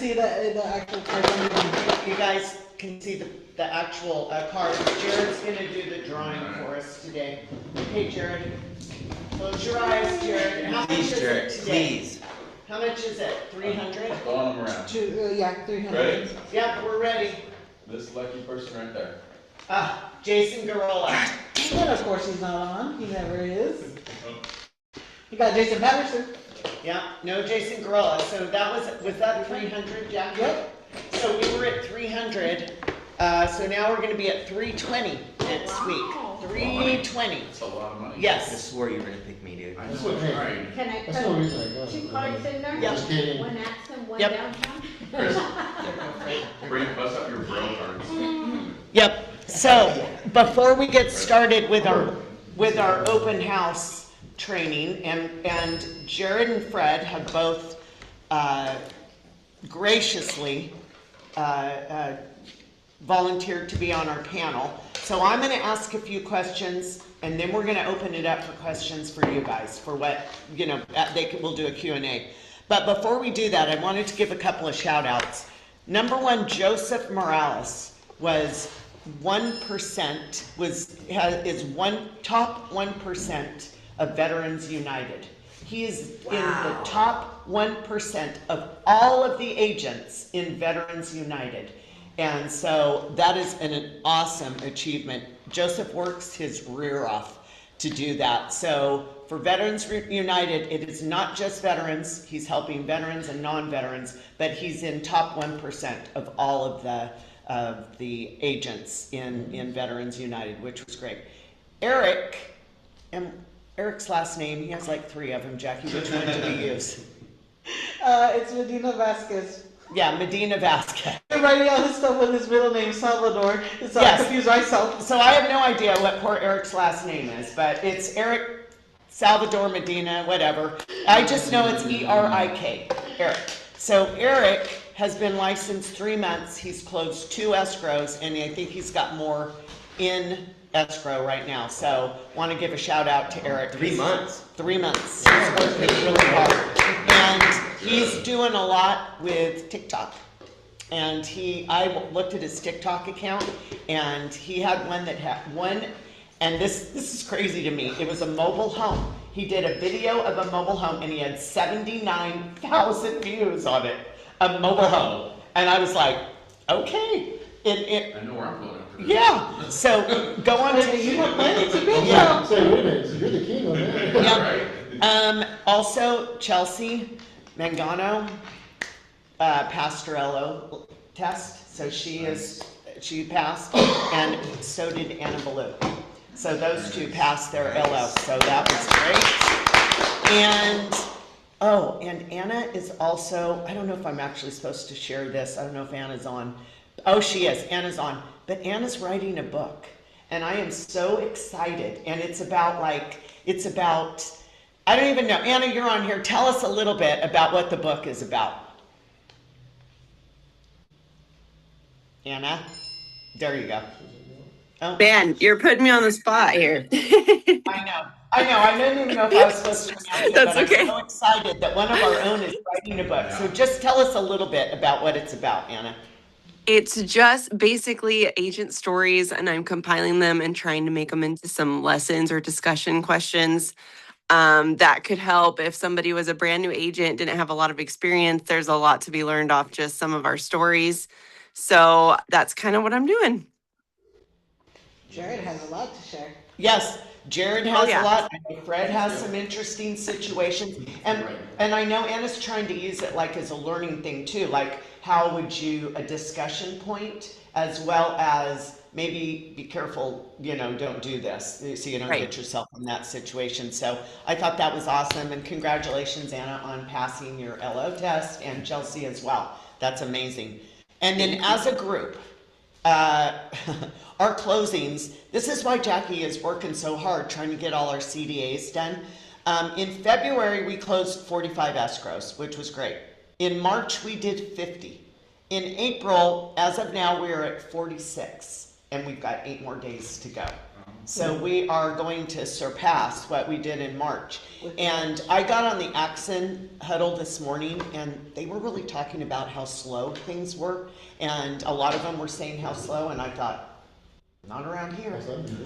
see the actual card underneath. You guys can see the actual card. Jared's gonna do the drawing for us today. Hey, Jared. Close your eyes, Jared. How much is Jared, it today? please. How much is it? 300? Throwing them around. Yeah, 300. Ready? Yep, we're ready. This lucky person right there. Jason Garola. And of course he's not on. He never is. You got Jason Patterson. Yeah, no Jason Garola. So that was that 300, Jack? Yep. So we were at 300. So now we're gonna be at 320 next week. 320. That's a lot of money. I Yes. swore you were gonna pick me, dude. That's okay. Can I That's the reason I put go. 2 cards in there? Yep. Just kidding. One Axon, one Yep. downtown? Bust up your braille cards. Yep. So before we get started with our open house training, and Jared and Fred have both graciously volunteered to be on our panel. So I'm going to ask a few questions, and then we're going to open it up for questions for you guys for what, we'll do a Q&A. But before we do that, I wanted to give a couple of shout outs. Number one, Joseph Morales was 1%, is top 1% of Veterans United. He is in the top 1% of all of the agents in Veterans United. And so that is an awesome achievement. Joseph works his rear off to do that. So for Veterans United, it is not just veterans. He's helping veterans and non-veterans, but he's in top 1% of all of the agents in Veterans United, which was great. Eric, and Eric's last name, he has like 3 of them, Jackie. Which one do we use? It's Medina Vasquez. Yeah, Medina Vasquez. You're writing all his stuff with his middle name, Salvador. So Yes. I confuse myself. So I have no idea what poor Eric's last name is, but it's Eric Salvador Medina, whatever. I just know it's E-R-I-K, Eric. So Eric has been licensed 3 months. He's closed 2 escrows, and I think he's got more in escrow right now. So want to give a shout out to Eric. 3 months. 3 months. He's working really hard. And he's doing a lot with TikTok. And I looked at his TikTok account, and he had one that had one, and this is crazy to me. It was a mobile home. He did a video of a mobile home, and he had 79,000 views on it. A mobile home. And I was like, okay. I know where I'm going after this. Yeah. So go on to You have plenty to be Yeah. Say, wait a minute, so you're the king on that. Yeah. Right? Also, Chelsea Mangano, Pastorello test. So she passed, and so did Anna Ballou. So those 2 passed their LO. So that was great. And Anna is also, I don't know if I'm actually supposed to share this. I don't know if Anna's on. Oh, she is. Anna's on. But Anna's writing a book. And I am so excited. And it's about I don't even know. Anna, you're on here. Tell us a little bit about what the book is about. Anna? There you go. Oh, Man, you're putting me on the spot here. I know. I didn't even know if I was supposed to announce it, That's but okay. I'm so excited that one of our own is writing a book. So just tell us a little bit about what it's about, Anna. It's just basically agent stories, and I'm compiling them and trying to make them into some lessons or discussion questions that could help if somebody was a brand new agent, didn't have a lot of experience. There's a lot to be learned off just some of our stories. So that's kind of what I'm doing. Jared has a lot to share. Yes, Jared has yeah. a lot. Fred has some interesting situations. And I know Anna's trying to use it like as a learning thing too. Like how would you, a discussion point, as well as maybe be careful, don't do this so you don't Right. get yourself in that situation. So I thought that was awesome. And congratulations, Anna, on passing your LO test, and Chelsea as well. That's amazing. And then as a group, our closings, this is why Jackie is working so hard trying to get all our CDAs done. In February, we closed 45 escrows, which was great. In March, we did 50. In April, as of now, we're at 46, and we've got 8 more days to go. So we are going to surpass what we did in March. And I got on the Axon huddle this morning, and they were really talking about how slow things were. And a lot of them were saying how slow, and I thought, not around here.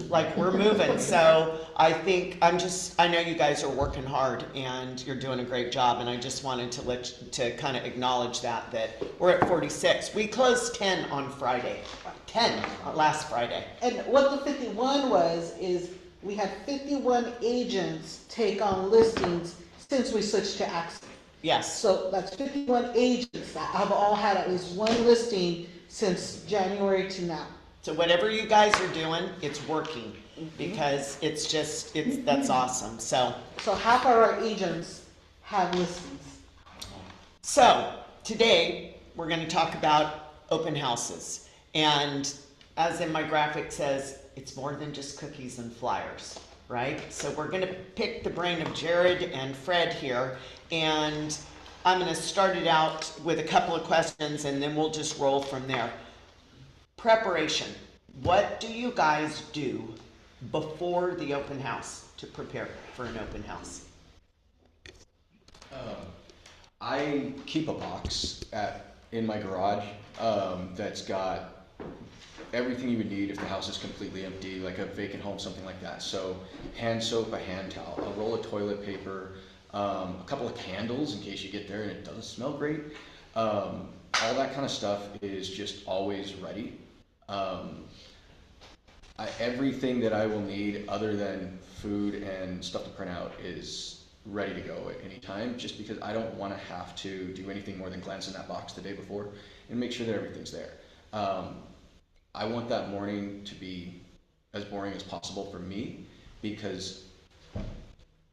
Like, we're moving. So I think I know you guys are working hard and you're doing a great job. And I just wanted to kind of acknowledge that we're at 46. We closed 10 on Friday. 10 last Friday. And what the 51 is we had 51 agents take on listings since we switched to Axon. Yes. So that's 51 agents that have all had at least one listing since January to now. So whatever you guys are doing, it's working because that's awesome. So half of our agents have listings. So today we're going to talk about open houses. And as in my graphic says, it's more than just cookies and flyers, right? So we're going to pick the brain of Jared and Fred here. And I'm going to start it out with a couple of questions and then we'll just roll from there. Preparation. What do you guys do before the open house to prepare for an open house? I keep a box in my garage that's got everything you would need if the house is completely empty, like a vacant home, something like that. So hand soap, a hand towel, a roll of toilet paper, a couple of candles in case you get there and it doesn't smell great. All that kind of stuff is just always ready. Everything that I will need other than food and stuff to print out is ready to go at any time, just because I don't want to have to do anything more than glance in that box the day before and make sure that everything's there. I want that morning to be as boring as possible for me because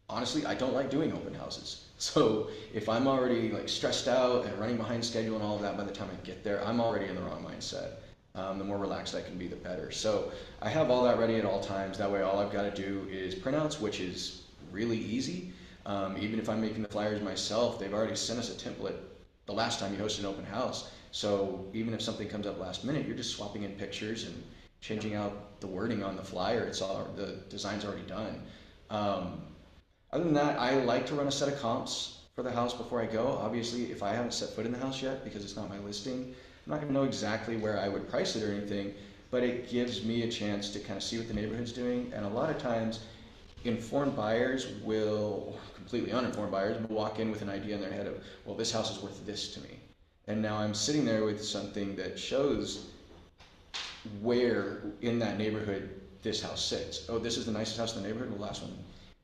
honestly, I don't like doing open houses. So if I'm already like stressed out and running behind schedule and all of that, by the time I get there, I'm already in the wrong mindset. The more relaxed I can be, the better. So I have all that ready at all times. That way all I've got to do is printouts, which is really easy. Even if I'm making the flyers myself, they've already sent us a template the last time you hosted an open house. So even if something comes up last minute, you're just swapping in pictures and changing out the wording on the flyer. The design's already done. Other than that, I like to run a set of comps for the house before I go. Obviously, if I haven't set foot in the house yet, because it's not my listing, I'm not going to know exactly where I would price it or anything, but it gives me a chance to kind of see what the neighborhood's doing. And a lot of times, informed buyers or completely uninformed buyers will walk in with an idea in their head of, well, this house is worth this to me. And now I'm sitting there with something that shows where in that neighborhood this house sits. Oh, this is the nicest house in the neighborhood. The last one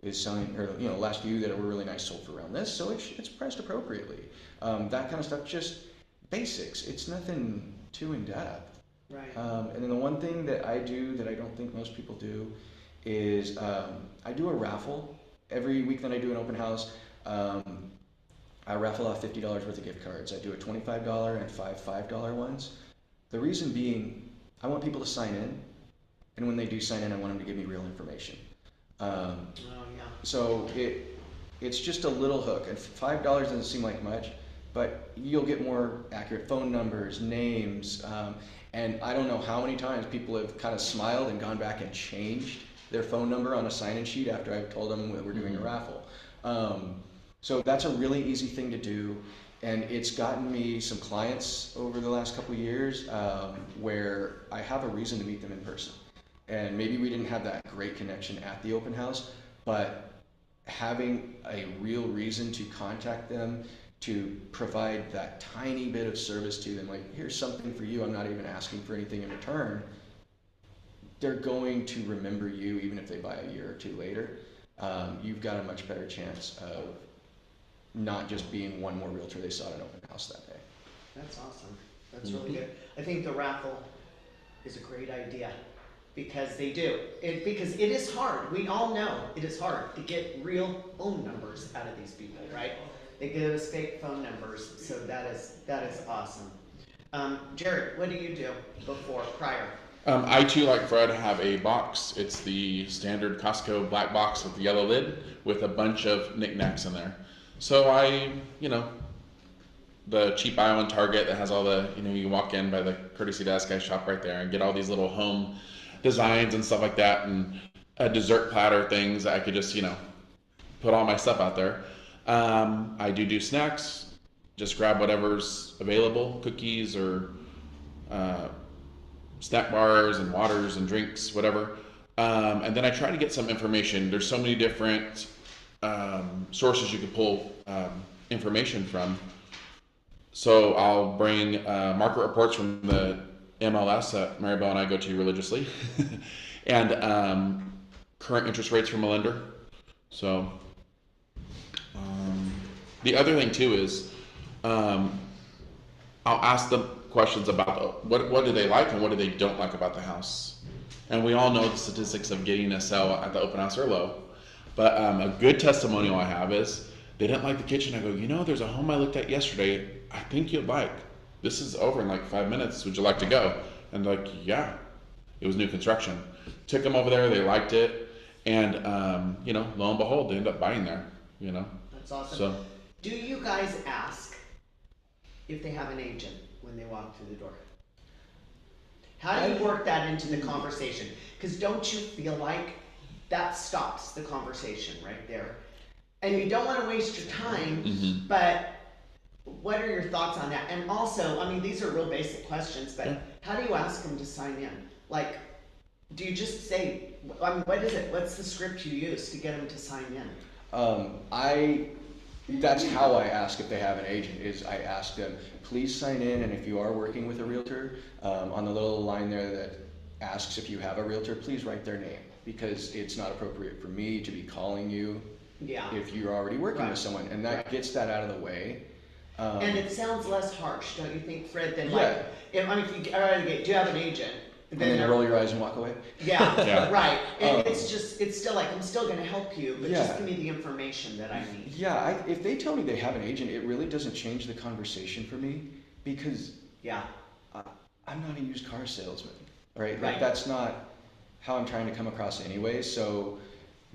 is selling, or last few that were really nice sold for around this, so it's priced appropriately. That kind of stuff, just basics. It's nothing too in depth. Right. And then the one thing that I do that I don't think most people do is I do a raffle every week that I do an open house. I raffle off $50 worth of gift cards. I do a $25 and $5 ones. The reason being, I want people to sign in, and when they do sign in, I want them to give me real information. So it's just a little hook, and $5 doesn't seem like much, but you'll get more accurate phone numbers, names, and I don't know how many times people have kind of smiled and gone back and changed their phone number on a sign-in sheet after I've told them that we're doing a raffle. So that's a really easy thing to do, and it's gotten me some clients over the last couple of years where I have a reason to meet them in person. And maybe we didn't have that great connection at the open house, but having a real reason to contact them, to provide that tiny bit of service to them, like, here's something for you, I'm not even asking for anything in return, they're going to remember you even if they buy a year or two later. You've got a much better chance of not just being one more realtor they saw at an open house that day. That's awesome. That's really good. I think the raffle is a great idea because they do. Because it is hard. We all know it is hard to get real phone numbers out of these people, right? They give us fake phone numbers, so that is awesome. Jared, what do you do prior? I too, like Fred, have a box. It's the standard Costco black box with the yellow lid with a bunch of knickknacks in there. So the cheap aisle in Target that has all the, you walk in by the courtesy desk, I shop right there and get all these little home designs and stuff like that. And dessert platter things. I could just, put all my stuff out there. I do snacks. Just grab whatever's available, cookies or snack bars and waters and drinks, whatever. And then I try to get some information. There's so many different sources you can pull information from. So I'll bring market reports from the MLS that Maribel and I go to religiously, and current interest rates from a lender. So the other thing too is I'll ask them questions about what do they like and what do they don't like about the house. And we all know the statistics of getting a sale at the open house are low. But a good testimonial I have is they didn't like the kitchen. I go, there's a home I looked at yesterday I think you'd like. This is over in like 5 minutes. Would you like to go? And they're like, yeah. It was new construction. Took them over there. They liked it. And, lo and behold, they end up buying there, That's awesome. So, Do you guys ask if they have an agent when they walk through the door? How do you work that into the conversation? Because don't you feel like that stops the conversation right there? And you don't want to waste your time, but what are your thoughts on that? And also, these are real basic questions, but how do you ask them to sign in? Like, do you just say, what is it? What's the script you use to get them to sign in? That's how I ask if they have an agent, is I ask them, please sign in, and if you are working with a realtor, on the little line there that asks if you have a realtor, please write their name, because it's not appropriate for me to be calling you if you're already working with someone, and that gets that out of the way. And it sounds less harsh, don't you think, Fred, than like, if you do you have an agent? And then you roll your eyes and walk away? Yeah, right. And it's still like, I'm still gonna help you, but just give me the information that I need. Yeah, if they tell me they have an agent, it really doesn't change the conversation for me, because I'm not a used car salesman, right? Like, that's not how I'm trying to come across anyway, so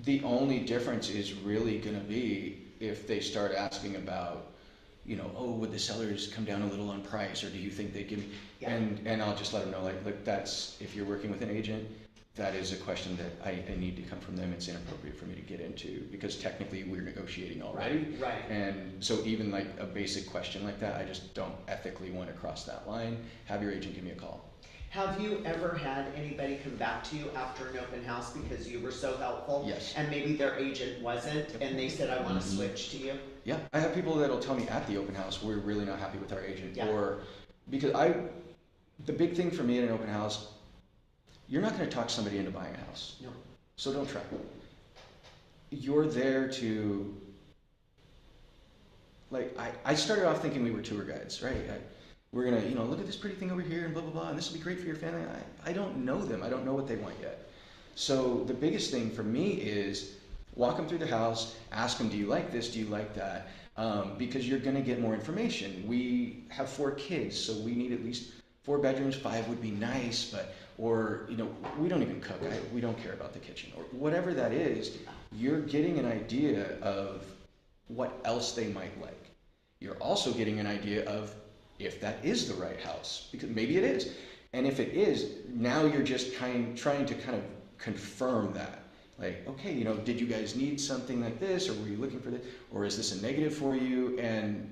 the only difference is really gonna be if they start asking about, would the sellers come down a little on price, or do you think they'd give me, and I'll just let them know, like, look, that's, if you're working with an agent, that is a question that I need to come from them. It's inappropriate for me to get into, because technically we're negotiating already. Right. And so even like a basic question like that, I just don't ethically want to cross that line. Have your agent give me a call. Have you ever had anybody come back to you after an open house because you were so helpful? Yes. And maybe their agent wasn't, and they said, I want to switch to you? Yeah, I have people that'll tell me at the open house, we're really not happy with our agent, or because the big thing for me at an open house, you're not going to talk somebody into buying a house. No. So don't try. You're there to, like, I started off thinking we were tour guides, right? We're going to, look at this pretty thing over here and blah, blah, blah, and this will be great for your family. I don't know them. I don't know what they want yet. So the biggest thing for me is walk them through the house, ask them, do you like this? Do you like that? Because you're going to get more information. We have 4 kids, so we need at least 4 bedrooms. 5 would be nice, or we don't even cook. We don't care about the kitchen, or whatever that is. You're getting an idea of what else they might like. You're also getting an idea of if that is the right house, because maybe it is. And if it is, now you're just trying to kind of confirm that. Like, okay, did you guys need something like this, or were you looking for this, or is this a negative for you? And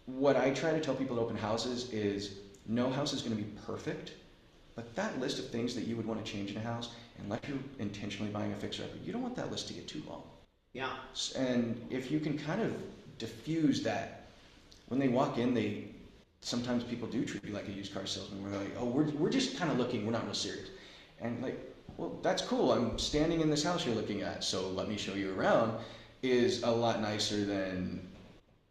what I try to tell people at open houses is no house is going to be perfect, but that list of things that you would want to change in a house, unless you're intentionally buying a fixer-upper, you don't want that list to get too long. Yeah. And if you can kind of diffuse that, when they walk in, sometimes people do treat you like a used car salesman. We're like, oh, we're just kind of looking, we're not real serious. And like, well, that's cool. I'm standing in this house you're looking at, so let me show you around, is a lot nicer than,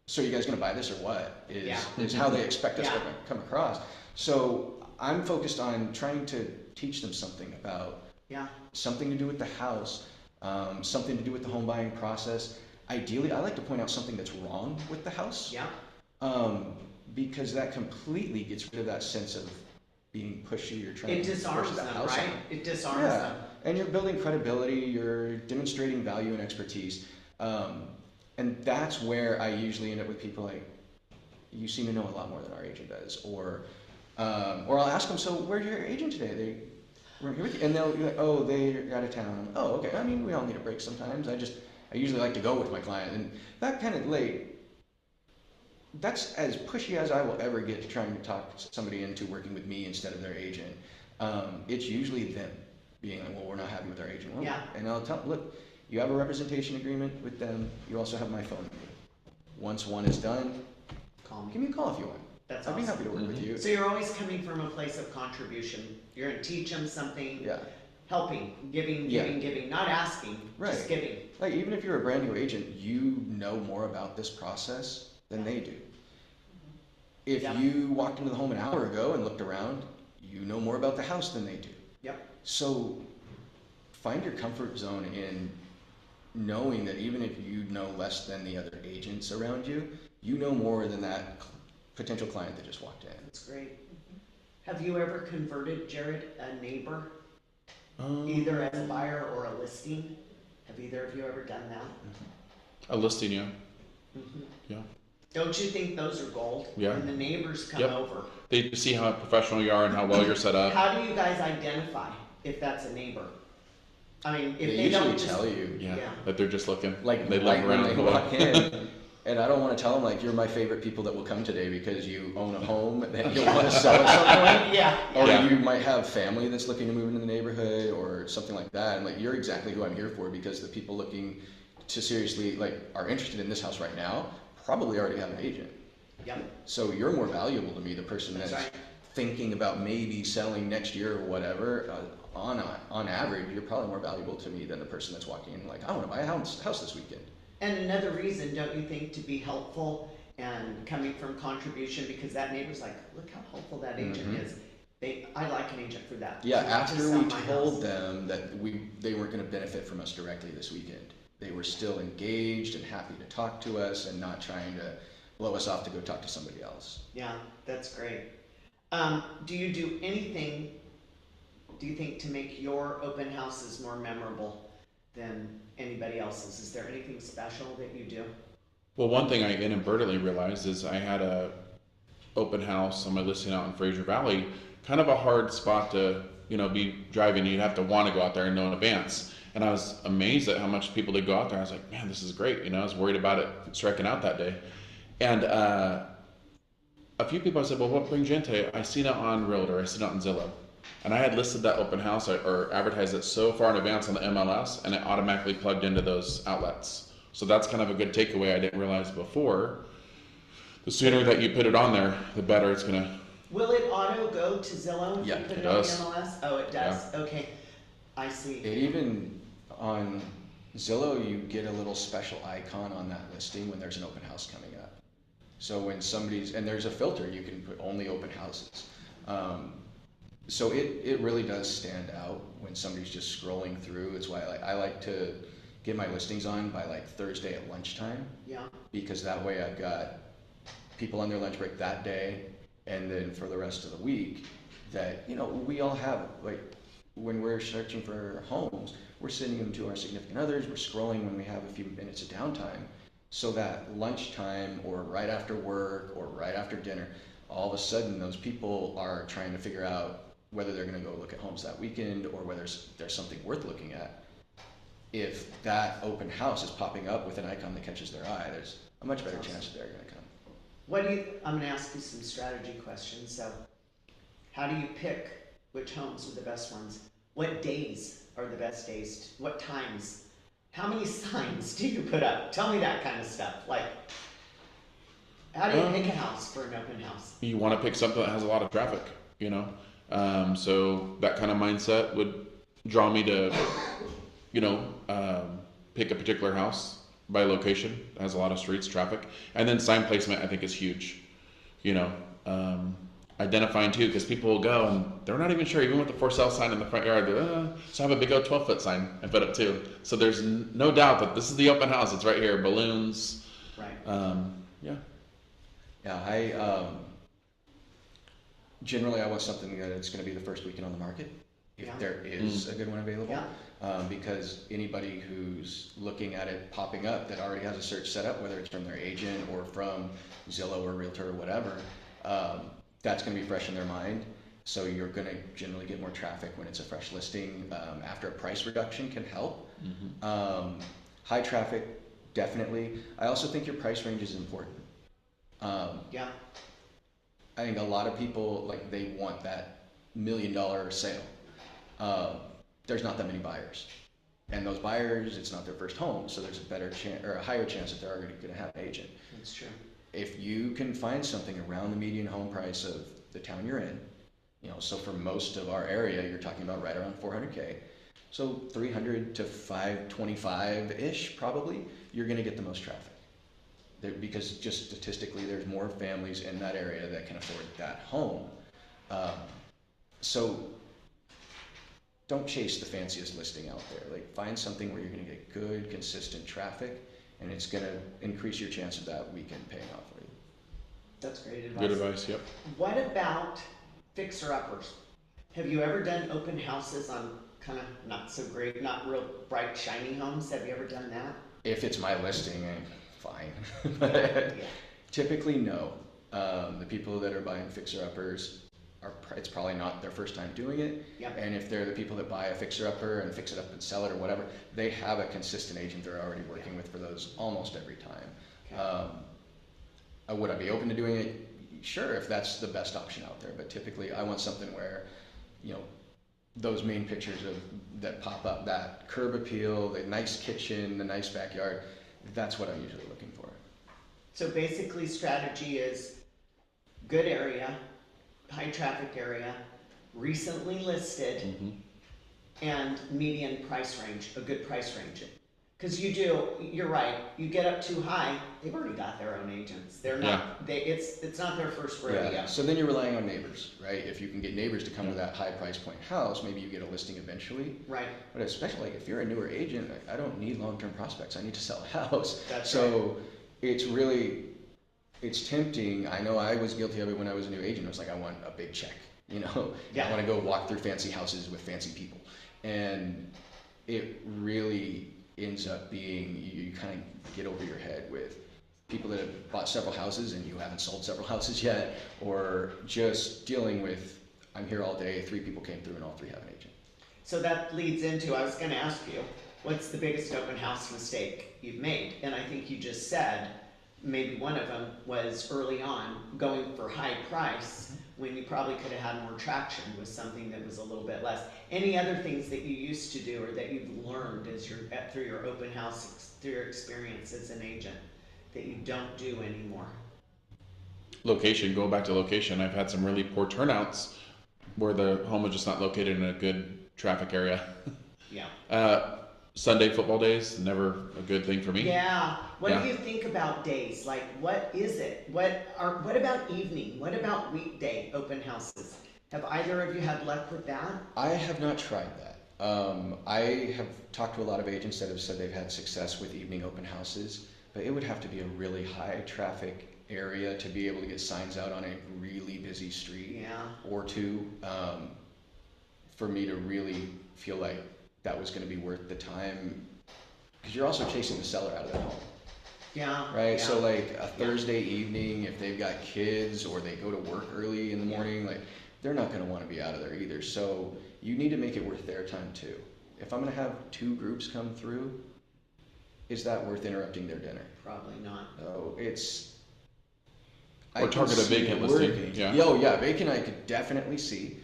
so you guys gonna buy this or what? Is how they expect us to come across. So I'm focused on trying to teach them something about something to do with the house, something to do with the home buying process. Ideally, I like to point out something that's wrong with the house. Because that completely gets rid of that sense of being pushy. You're trying to push the house right? on. It disarms them. And you're building credibility. You're demonstrating value and expertise. And that's where I usually end up with people like, you seem to know a lot more than our agent does, or I'll ask them, so where's your agent today? we're here with you. And they'll be like, oh, they're out of town. Oh, okay. I mean, we all need a break sometimes. I usually like to go with my client. And that kind of that's as pushy as I will ever get to trying to talk somebody into working with me instead of their agent. It's usually them being like, well, we're not happy with our agent. Well, Yeah. And I'll tell them, look, you have a representation agreement with them. You also have my phone number. Once one is done, Call me. give me a call if you want. That's I'd be awesome. happy to work with you. So you're always coming from a place of contribution. You're gonna teach them something, Yeah. helping, giving, Yeah. giving, not asking, just Right. giving. Like, even if you're a brand new agent, you know more about this process than they do. If Yeah. you walked into the home an hour ago and looked around, you know more about the house than they do. Yep. So find your comfort zone in knowing that even if you know less than the other agents around you, you know more than that potential client that just walked in. That's great. Have you ever converted, Jared, a neighbor, Um, either as a buyer or a listing? Have either of you ever done that? a listing, yeah. Mhm. Yeah. Don't you think those are gold? Yeah. When the neighbors come Yep. over. They see how professional you are and how well you're set up. How do you guys identify if that's a neighbor? I mean, if They they usually don't just. tell you, Yeah, Yeah. that they're just looking. like, they like look when around. they walk in, and I don't want to tell them, like, you're my favorite people that will come today because you own a home that you want to sell at some point. Yeah. Or Yeah. you might have family that's looking to move into the neighborhood or something like that. And like, you're exactly who I'm here for, because the people looking to seriously, like, are interested in this house right now probably already have an agent. Yep. So you're more valuable to me, the person That's that's right. thinking about maybe selling next year or whatever. On average, you're probably more valuable to me than the person that's walking in like, I want to buy a house this weekend. And another reason, don't you think, to be helpful and coming from contribution, because that neighbor's like, look how helpful that agent Mhm. is. I like an agent for that. Yeah, to after sell we my told house. them that they weren't going to benefit from us directly this weekend, they were still engaged and happy to talk to us and not trying to blow us off to go talk to somebody else. Yeah, that's great. Do you do anything, do you think, to make your open houses more memorable than anybody else's? Is there anything special that you do? Well, one thing I inadvertently realized is I had a open house on my listing out in Fraser Valley, kind of a hard spot to, be driving. You'd have to want to go out there and know in advance. And I was amazed at how much people did go out there. I was like, man, this is great. I was worried about it striking out that day. And a few people said, well, what brings you into it? I seen it on Realtor, I seen it on Zillow. And I had listed that open house or advertised it so far in advance on the MLS, and it automatically plugged into those outlets. So that's kind of a good takeaway I didn't realize before. The sooner that you put it on there, the better it's going to. Will it auto go to Zillow if Yeah, you put it it on the does. MLS? Oh, it does. Okay, I see. It even on Zillow, you get a little special icon on that listing when there's an open house coming up. So when and there's a filter, you can put only open houses. So it really does stand out when somebody's just scrolling through. It's why I like to get my listings on by like Thursday at lunchtime, Yeah, because that way I've got people on their lunch break that day, and then for the rest of the week that, we all have, like, when we're searching for homes, we're sending them to our significant others, we're scrolling when we have a few minutes of downtime, so that lunchtime or right after work or right after dinner, all of a sudden those people are trying to figure out whether they're going to go look at homes that weekend or whether there's something worth looking at. If that open house is popping up with an icon that catches their eye, there's a much better chance that they're going to come. I'm gonna ask you some strategy questions. So, how do you pick which homes are the best ones? What days are the best days? What times? How many signs do you put up? Tell me that kind of stuff. Like, how do you pick a house for an open house? You want to pick something that has a lot of traffic, so that kind of mindset would draw me to, pick a particular house by location that has a lot of streets, traffic, and then sign placement. I think is huge. Identifying too, because people will go and they're not even sure, even with the for sale sign in the front yard. So I have a big old 12-foot sign and put up too. So there's no doubt that this is the open house. It's right here, balloons. Right. Yeah, generally I want something that's going to be the first weekend on the market, if Yeah. there is a good one available. Yeah. Because anybody who's looking at it popping up that already has a search set up, whether it's from their agent or from Zillow or Realtor or whatever, that's going to be fresh in their mind. So you're gonna generally get more traffic when it's a fresh listing. After a price reduction can help. High traffic, definitely. I also think your price range is important. Yeah. I think a lot of people, like, they want that $1 million sale. There's not that many buyers. And those buyers, it's not their first home, so there's a better chance, or a higher chance that they're already gonna have an agent. That's true. If you can find something around the median home price of the town you're in, so for most of our area, you're talking about right around 400K. So 300 to 525-ish, probably, you're gonna get the most traffic. Because just statistically, there's more families in that area that can afford that home. So don't chase the fanciest listing out there. Like, find something where you're gonna get good, consistent traffic, and it's gonna increase your chance of that weekend paying off for you. That's great advice. Good advice, yep. What about fixer-uppers? Have you ever done open houses on kind of not so great, not real bright, shiny homes? Have you ever done that? If it's my listing, fine. Yeah. Typically, no. The people that are buying fixer-uppers, it's probably not their first time doing it. Yep. And if they're the people that buy a fixer-upper and fix it up and sell it or whatever, they have a consistent agent they're already working with for those almost every time. Okay. Would I be open to doing it? Sure, if that's the best option out there. But typically, I want something where, those main pictures that pop up, that curb appeal, the nice kitchen, the nice backyard, that's what I'm usually looking for. So basically, strategy is good area, high traffic area, recently listed, and median price range, a good price range. Because you're right, you get up too high, they've already got their own agents. They're not, it's not their first rodeo. Yeah. So then you're relying on neighbors, right? If you can get neighbors to come to that high price point house, maybe you get a listing eventually. Right. But especially, like, if you're a newer agent, I don't need long-term prospects. I need to sell a house. That's so it's tempting. I know I was guilty of it when I was a new agent. I was like, I want a big check, Yeah. I want to go walk through fancy houses with fancy people. And it really ends up being, you kind of get over your head with people that have bought several houses and you haven't sold several houses yet, or just dealing with, I'm here all day, 3 people came through and all 3 have an agent. So that leads into, I was going to ask you, what's the biggest open house mistake you've made? And I think you just said maybe one of them was early on going for high price when you probably could have had more traction with something that was a little bit less. Any other things that you used to do or that you've learned as through your open house, through your experience as an agent, that you don't do anymore? Location, go back to location. I've had some really poor turnouts where the home is just not located in a good traffic area. Yeah. Sunday football days, never a good thing for me. Yeah. What Yeah. do you think about days? Like, what is it? What about evening? What about weekday open houses? Have either of you had luck with that? I have not tried that. I have talked to a lot of agents that have said they've had success with evening open houses, but it would have to be a really high traffic area to be able to get signs out on a really busy street or two, for me to really feel like that was going to be worth the time, because you're also chasing the seller out of their home. Yeah. Right. Yeah. So like a Thursday evening, if they've got kids or they go to work early in the morning, like, they're not going to want to be out of there either. So you need to make it worth their time too. If I'm going to have 2 groups come through, is that worth interrupting their dinner? Probably not. No, it's. Or I can target a see vacant it listing, working. yeah. Oh yeah, vacant I could definitely see.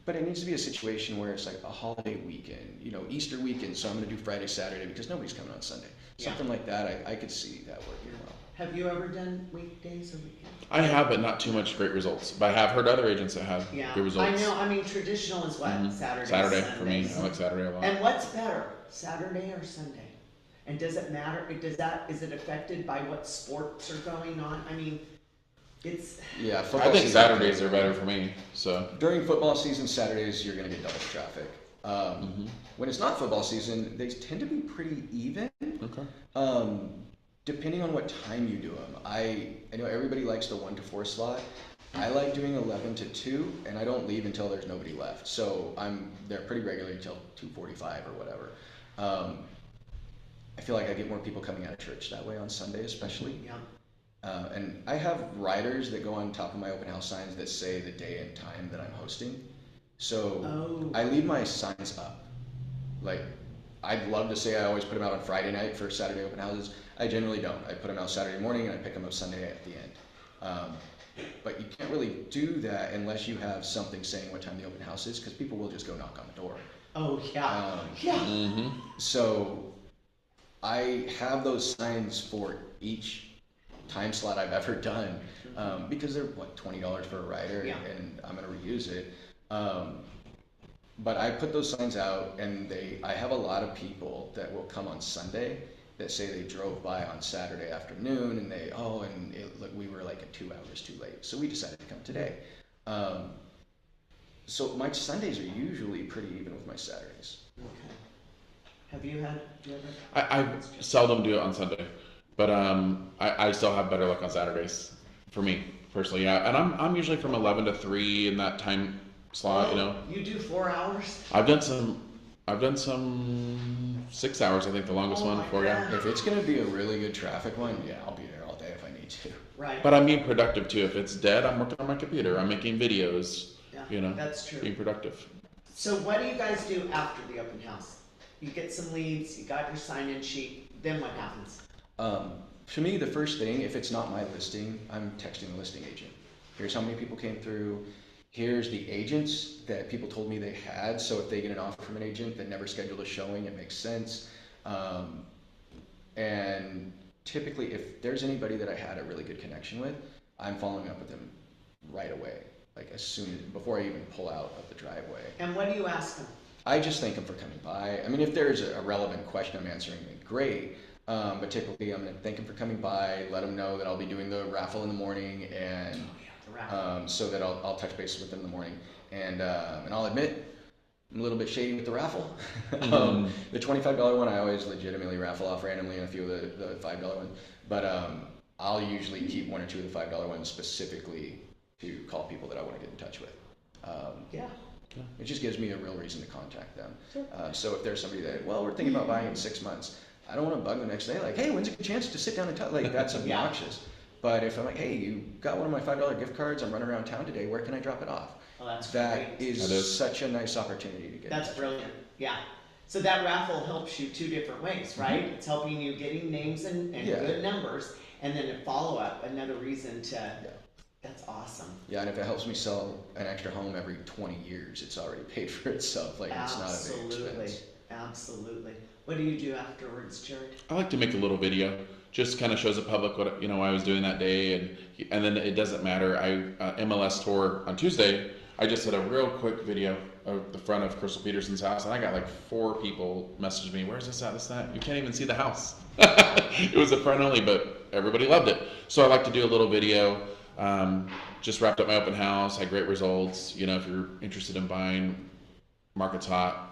But it needs to be a situation where it's like a holiday weekend, Easter weekend, so I'm going to do Friday, Saturday because nobody's coming on Sunday. Something like that, I could see that working well. Have you ever done weekdays or weekends? I have, but not too much great results. But I have heard other agents that have Yeah. good results. I know. I mean, traditional is what? Saturday. Saturday for me. Sundays. I like Saturday a lot. And what's better, Saturday or Sunday? And does it matter? Is it affected by what sports are going on? I mean, it's. Yeah, I football think season- Saturdays are better for me. So During football season, Saturdays, you're going to get double traffic. When it's not football season, they tend to be pretty even. okay. Depending on what time you do them. I know everybody likes the 1 to 4 slot. I like doing 11 to 2, and I don't leave until there's nobody left. So I'm there pretty regularly until 2:45 or whatever. I feel like I get more people coming out of church that way on Sunday, especially. Yeah. And I have riders that go on top of my open house signs that say the day and time that I'm hosting. So Oh. I leave my signs up. Like, I'd love to say I always put them out on Friday night for Saturday open houses. I generally don't. I put them out Saturday morning and I pick them up Sunday at the end. But you can't really do that unless you have something saying what time the open house is, because people will just go knock on the door. Oh, yeah, yeah. Mm-hmm. So I have those signs for each time slot I've ever done, because they're what, $20 for a rider, Yeah. and I'm gonna reuse it. But I put those signs out, and I have a lot of people that will come on Sunday that say they drove by on Saturday afternoon, and look, we were like 2 hours too late, so we decided to come today. So my Sundays are usually pretty even with my Saturdays. Okay. Have you had, do you ever? I seldom do it on Sunday, but I still have better luck on Saturdays for me personally. Yeah, and I'm usually from 11 to 3 in that time slot. You know, You do 4 hours? I've done some 6 hours. I think the longest Oh one my for you. God. If it's gonna be a really good traffic one, yeah, I'll be there all day if I need to. Right. But I'm being productive too. If it's dead, I'm working on my computer. I'm making videos. Yeah, You know, that's true. being productive. So what do you guys do after the open house? You get some leads, you got your sign-in sheet, then what happens? For me, the first thing, if it's not my listing, I'm texting the listing agent. Here's how many people came through. Here's the agents that people told me they had. So if they get an offer from an agent that never scheduled a showing, it makes sense. And typically, if there's anybody that I had a really good connection with, I'm following up with them right away. Like before I even pull out of the driveway. And what do you ask them? I just thank them for coming by. I mean, if there's a relevant question I'm answering, then great. But typically, I'm going to thank them for coming by, let them know that I'll be doing the raffle in the morning, and The raffle. so that I'll touch base with them in the morning. And I'll admit, I'm a little bit shady with the raffle. The $25 one, I always legitimately raffle off randomly, and a few of the $5 ones. But I'll usually keep 1 or 2 of the $5 ones specifically to call people that I want to get in touch with. Yeah. It just gives me a real reason to contact them. So if there's somebody that, well, we're thinking about buying in 6 months, I don't want to bug the next day, like, hey, when's a good chance to sit down and talk? Like, that's Yeah. obnoxious. But if I'm like, hey, you got one of my $5 gift cards, I'm running around town today, where can I drop it off? Well, that's That great. is That is. such a nice opportunity to get in That's touch. brilliant. Yeah. So that raffle helps you 2 different ways, right? It's helping you getting names and Yeah. good numbers, and then a follow-up, another reason to, Yeah. that's awesome. Yeah, and if it helps me sell an extra home every 20 years, it's already paid for itself. Like, it's not a big Absolutely. expense. Absolutely. What do you do afterwards, Jared? I like to make a little video. Just kind of shows the public what I was doing that day, and then it doesn't matter. MLS tour on Tuesday. I just did a real quick video of the front of Crystal Peterson's house, and I got like 4 people message me, "Where's this at? This that? You can't even see the house." It was the front only, but everybody loved it. So I like to do a little video. Just wrapped up my open house. Had great results. If you're interested in buying, market's hot.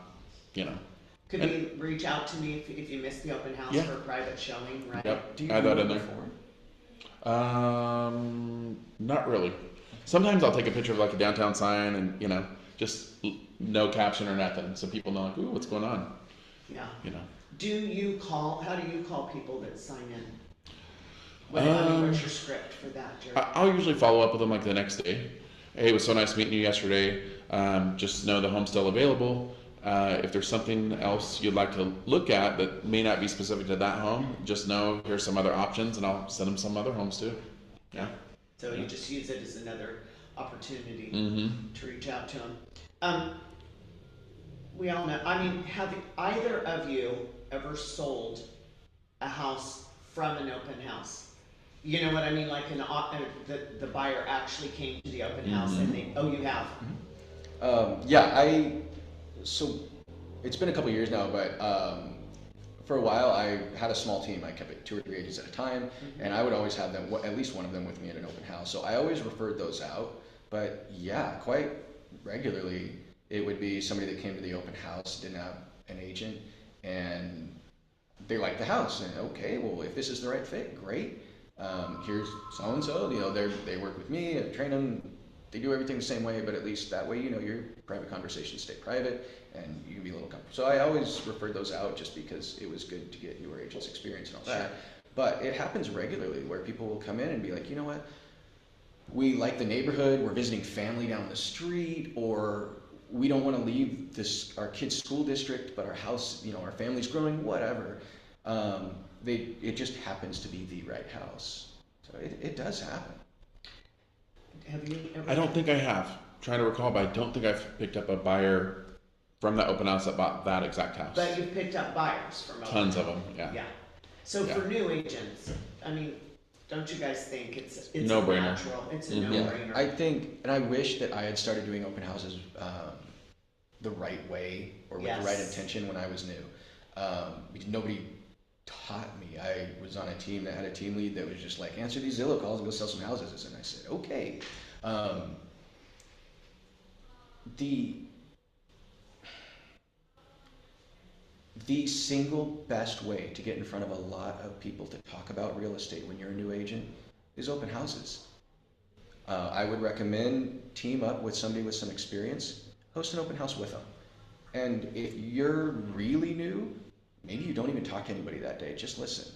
Could you reach out to me if you missed the open house Yeah. for a private showing, right? Yep. Do you Add do that it in there. before? Not really. Sometimes I'll take a picture of like a downtown sign and just no caption or nothing, so people know like, ooh, what's going on? Yeah. You know. How do you call people that sign in? What's your script for that, Jared? I'll usually follow up with them like the next day. Hey, it was so nice meeting you yesterday. Just know the home's still available. If there's something else you'd like to look at that may not be specific to that home, just know here's some other options, and I'll send them some other homes too. Yeah. So you just use it as another opportunity Mm-hmm. to reach out to them. We all know, have either of you ever sold a house from an open house? You know what I mean? Like the buyer actually came to the open house and you have? So it's been a couple years now, but for a while I had a small team. I kept it 2 or 3 agents at a time, and I would always have them, at least one of them with me at an open house. So I always referred those out. But yeah, quite regularly it would be somebody that came to the open house, didn't have an agent, and they liked the house. And okay, well, if this is the right fit, great. Here's so and so. They work with me. I train them. They do everything the same way, but at least that way, your private conversations stay private, and you can be a little comfortable. So I always referred those out just because it was good to get your agent's experience and all that. But it happens regularly where people will come in and be like, you know what? We like the neighborhood, we're visiting family down the street, or we don't want to leave our kid's school district, but our house, our family's growing, whatever. It just happens to be the right house. So it does happen. Have you ever? I don't think I have. Trying to recall, but I don't think I've picked up a buyer from that open house that bought that exact house. But you've picked up buyers from open Tons of house. them, yeah. Yeah. So Yeah. for new agents, I mean, don't you guys think it's No-brainer. natural? It's a Mhm. Yeah, no-brainer. I think, and I wish that I had started doing open houses the right way or with the right Yes. intention when I was new. Because nobody taught me. I was on a team that had a team lead that was just like, answer these Zillow calls and go sell some houses. And I said, okay. The single best way to get in front of a lot of people to talk about real estate when you're a new agent is open houses. I would recommend team up with somebody with some experience, host an open house with them. And if you're really new, maybe you don't even talk to anybody that day, just listen.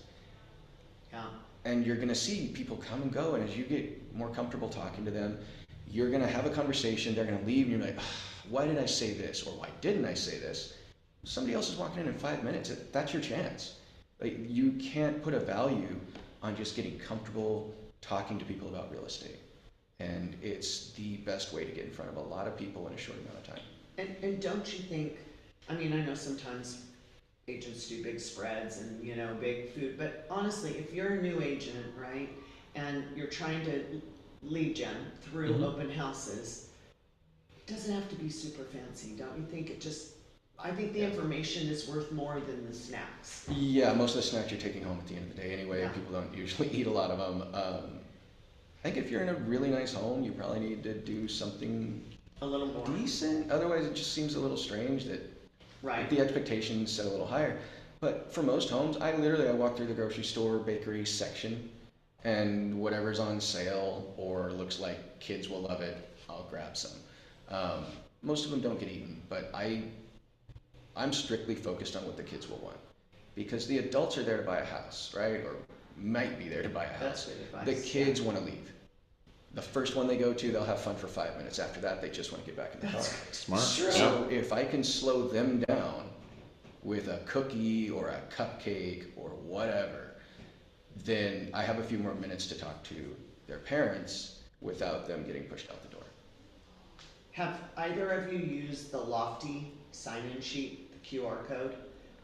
Yeah. And you're gonna see people come and go, and as you get more comfortable talking to them, you're gonna have a conversation, they're gonna leave, and you're like, why did I say this? Or why didn't I say this? Somebody else is walking in 5 minutes, that's your chance. Like, you can't put a value on just getting comfortable talking to people about real estate. And it's the best way to get in front of a lot of people in a short amount of time. And don't you think, I mean, I know sometimes agents do big spreads and, big food, but honestly, if you're a new agent, right, and you're trying to lead gen through Mhm. open houses, it doesn't have to be super fancy, don't you think? I think the information is worth more than the snacks. Yeah, most of the snacks you're taking home at the end of the day anyway. Yeah. People don't usually eat a lot of them. I think if you're in a really nice home, you probably need to do something A little more, decent. Otherwise, it just seems a little strange that right? the expectations set a little higher. But for most homes, I walk through the grocery store, bakery section, and whatever's on sale or looks like kids will love it, I'll grab some. Most of them don't get eaten, but I'm strictly focused on what the kids will want. Because the adults are there to buy a house, right? Or might be there to buy a That's house. good The advice. kids want to leave. The first one they go to, they'll have fun for 5 minutes. After that, they just want to get back in the car. Smart. True. So if I can slow them down with a cookie or a cupcake or whatever, then I have a few more minutes to talk to their parents without them getting pushed out the door. Have either of you used the Lofty sign-in sheet, the QR code,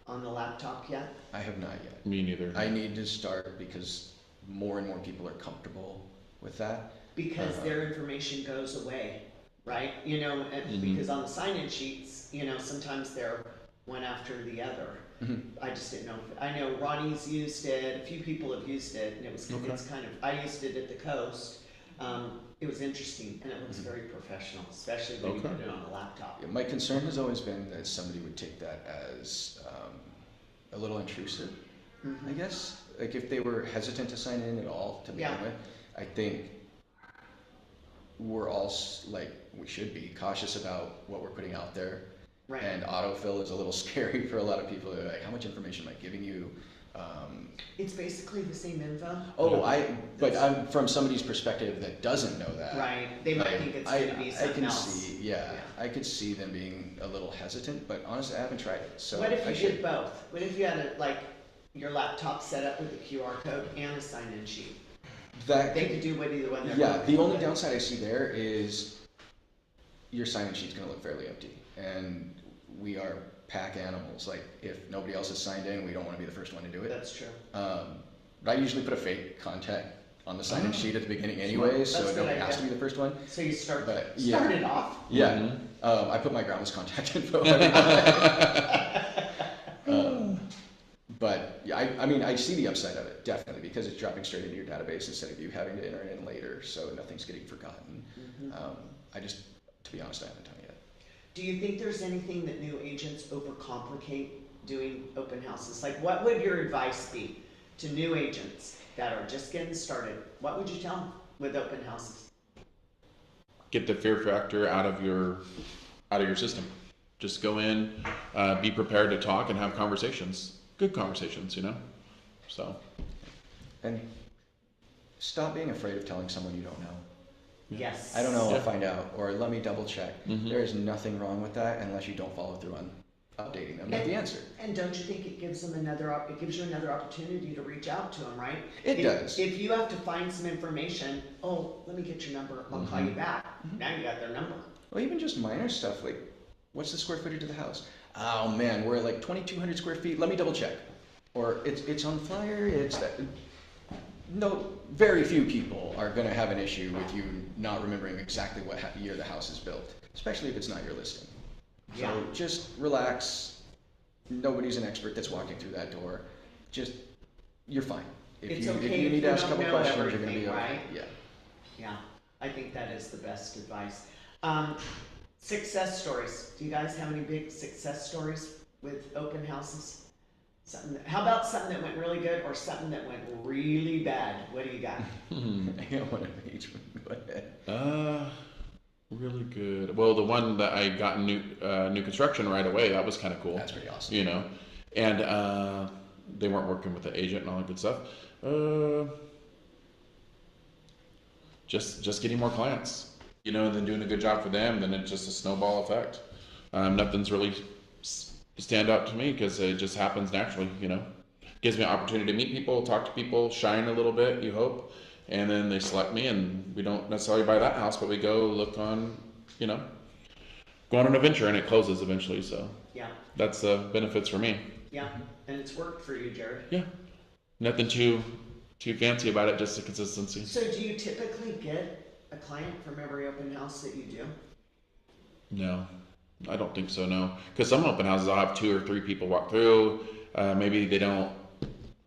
on the laptop yet? I have not yet. Me neither. I need to start because more and more people are comfortable with that. Because their information goes away, right? Because on the sign-in sheets, sometimes they're one after the other. I just didn't know. I know Ronnie's used it. A few people have used it, and it's kind of. I used it at the coast. It was interesting, and it looks very professional, especially when you put it on a laptop. Yeah, my concern has always been that somebody would take that as a little intrusive, I guess. Like if they were hesitant to sign in at all to begin with, I think we're all we should be cautious about what we're putting out there. Right. And autofill is a little scary for a lot of people. They're like, how much information am I giving you? It's basically the same info. But I'm from somebody's perspective that doesn't know that. Right. They might think it's going to be something else. I could see them being a little hesitant, but honestly, I haven't tried it. So What if I you should. did both? What if you had your laptop set up with a QR code and a sign-in sheet? That They could do either one. Yeah, the only downside I see there is your sign-in sheet's going to look fairly empty, and we are pack animals. Like if nobody else has signed in, we don't want to be the first one to do it. That's true. But I usually put a fake contact on the sign-in sheet at the beginning anyway, so That's a good nobody has to idea. be the first one. So you start yeah. it off. Yeah, I put my grandma's contact info. But yeah, I mean, I see the upside of it definitely because it's dropping straight into your database instead of you having to enter it in later, so nothing's getting forgotten. To be honest, I haven't done it yet. Do you think there's anything that new agents overcomplicate doing open houses? Like, what would your advice be to new agents that are just getting started? What would you tell them with open houses? Get the fear factor out of your system. Just go in, be prepared to talk and have conversations. Good conversations, So And stop being afraid of telling someone you don't know. Yes. I don't know, I'll Yeah. find out, or let me double check. Mhm. There is nothing wrong with that unless you don't follow through on updating them with the answer. And don't you think it gives them it gives you another opportunity to reach out to them, right? It does. If you have to find some information, oh, let me get your number, I'll call you back. Now you got their number. Well, even just minor stuff like, what's the square footage of the house? Oh man, we're at like 2,200 square feet, let me double check. Or it's on flyer, it's that. No, very few people are gonna have an issue with you not remembering exactly what year the house is built, especially if it's not your listing. Yeah. So just relax. Nobody's an expert that's walking through that door. Just, you're fine. It's If okay you if need you to ask a don't couple know questions, you're gonna be everything, okay. right? Yeah. Yeah, I think that is the best advice. Success stories. Do you guys have any big success stories with open houses? How about something that went really good or something that went really bad? What do you got? I got one of each. Go ahead. Really good. Well, the one that I got new construction right away, that was kind of cool. That's pretty awesome. You know, and they weren't working with the agent and all that good stuff. Just getting more clients, you know, and then doing a good job for them. Then it's just a snowball effect. Nothing's really stand out to me because it just happens naturally. You know, gives me an opportunity to meet people, talk to people, shine a little bit. You hope. And then they select me, and we don't necessarily buy that house, but we go look on, you know, go on an adventure, and it closes eventually. So Yeah, that's benefits for me. yeah, and it's worked for you, Jared. Yeah, nothing too fancy about it, just the consistency. So do you typically get a client from every open house that you do? No, I don't think so. No, because some open houses I'll have 2 or 3 people walk through. Maybe they don't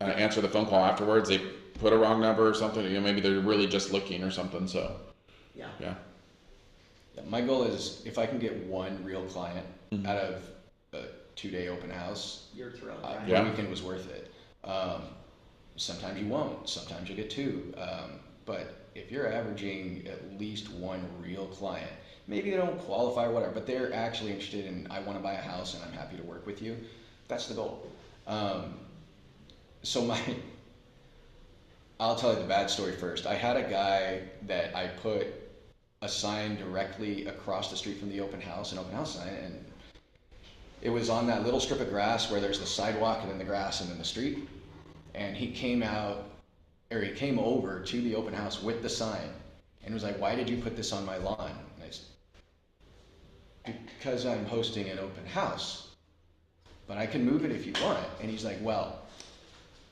answer the phone call afterwards. They put a wrong number or something. You know, maybe they're really just looking or something. So Yeah. yeah. Yeah, my goal is if I can get one real client out of a 2-day open house, You're thrilled, right? Yeah. the weekend was worth it. Sometimes you won't. Sometimes you'll get 2. But if you're averaging at least one real client, maybe they don't qualify or whatever, but they're actually interested in, I want to buy a house and I'm happy to work with you. That's the goal. I'll tell you the bad story first. I had a guy that I put a sign directly across the street from the open house, an open house sign, and it was on that little strip of grass where there's the sidewalk and then the grass and then the street. And he came over to the open house with the sign and was like, "Why did you put this on my lawn?" And I said, "Because I'm hosting an open house, but I can move it if you want." And he's like, "Well,